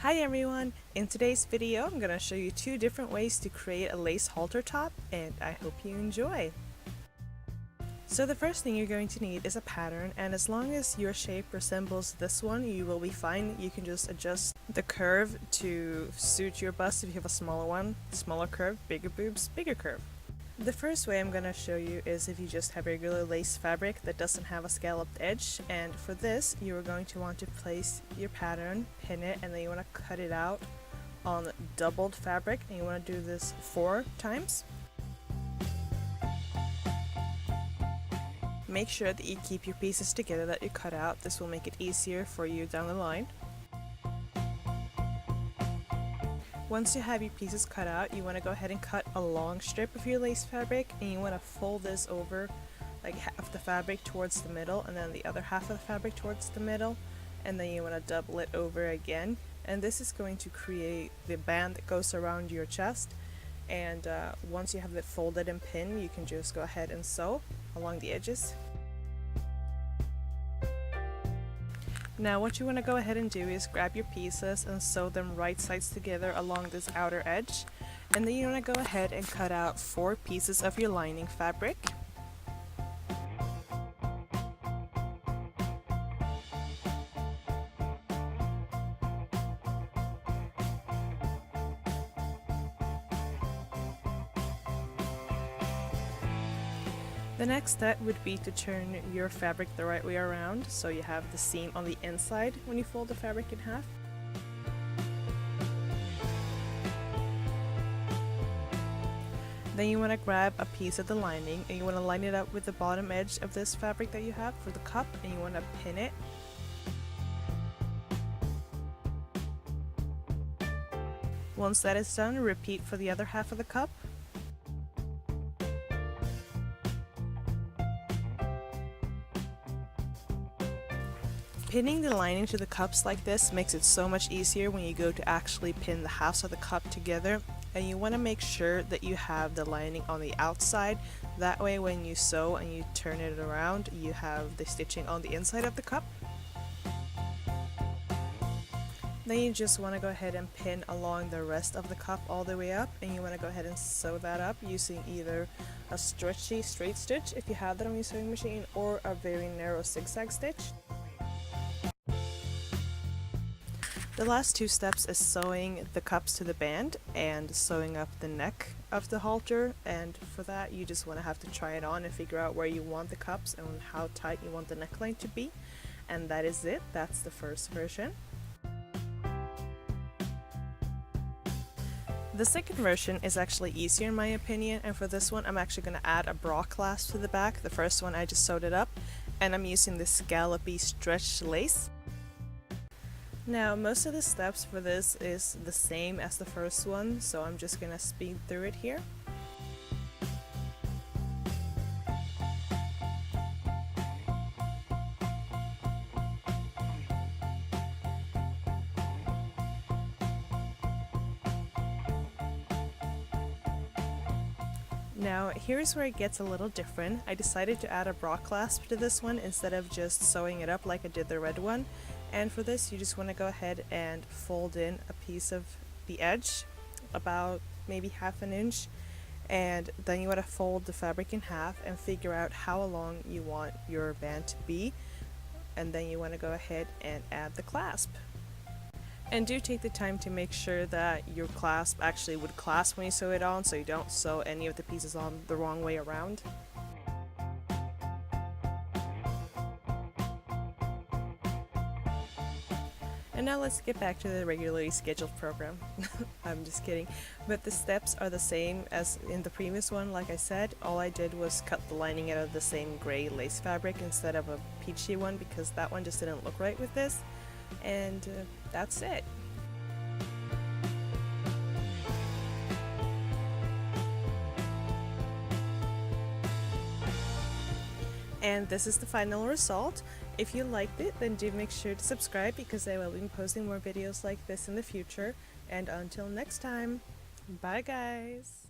Hi everyone! In today's video I'm going to show you two different ways to create a lace halter top, and I hope you enjoy! So the first thing you're going to need is a pattern, and as long as your shape resembles this one you will be fine. You can just adjust the curve to suit your bust. If you have a smaller one, smaller curve, bigger boobs, bigger curve. The first way I'm going to show you is if you just have regular lace fabric that doesn't have a scalloped edge, and for this you are going to want to place your pattern, pin it, and then you want to cut it out on doubled fabric, and you want to do this 4 times. Make sure that you keep your pieces together that you cut out. This will make it easier for you down the line. Once you have your pieces cut out, you want to go ahead and cut a long strip of your lace fabric, and you want to fold this over like half the fabric towards the middle and then the other half of the fabric towards the middle, and then you want to double it over again, and this is going to create the band that goes around your chest. And once you have it folded and pinned, you can just go ahead and sew along the edges. Now what you want to go ahead and do is grab your pieces and sew them right sides together along this outer edge, and then you want to go ahead and cut out 4 pieces of your lining fabric. The next step would be to turn your fabric the right way around, so you have the seam on the inside when you fold the fabric in half. Then you want to grab a piece of the lining and you want to line it up with the bottom edge of this fabric that you have for the cup, and you want to pin it. Once that is done, repeat for the other half of the cup. Pinning the lining to the cups like this makes it so much easier when you go to actually pin the halves of the cup together, and you want to make sure that you have the lining on the outside. That way when you sew and you turn it around, you have the stitching on the inside of the cup. Then you just want to go ahead and pin along the rest of the cup all the way up, and you want to go ahead and sew that up using either a stretchy straight stitch if you have that on your sewing machine, or a very narrow zigzag stitch. The last 2 steps is sewing the cups to the band and sewing up the neck of the halter, and for that you just want to have to try it on and figure out where you want the cups and how tight you want the neckline to be, and that is it. That's the first version. The second version is actually easier in my opinion, and for this one I'm actually going to add a bra clasp to the back. The first one I just sewed it up, and I'm using this scallopy stretch lace. Now most of the steps for this is the same as the first one, so I'm just gonna speed through it here. Now here's where it gets a little different. I decided to add a bra clasp to this one instead of just sewing it up like I did the red one. And for this you just want to go ahead and fold in a piece of the edge, about maybe ½ an inch, and then you want to fold the fabric in half and figure out how long you want your band to be, and then you want to go ahead and add the clasp. And do take the time to make sure that your clasp actually would clasp when you sew it on, so you don't sew any of the pieces on the wrong way around. And now let's get back to the regularly scheduled program. I'm just kidding. But the steps are the same as in the previous one. Like I said, all I did was cut the lining out of the same gray lace fabric instead of a peachy one, because that one just didn't look right with this. And that's it. And this is the final result. If you liked it, then do make sure to subscribe, because I will be posting more videos like this in the future. And until next time, bye guys!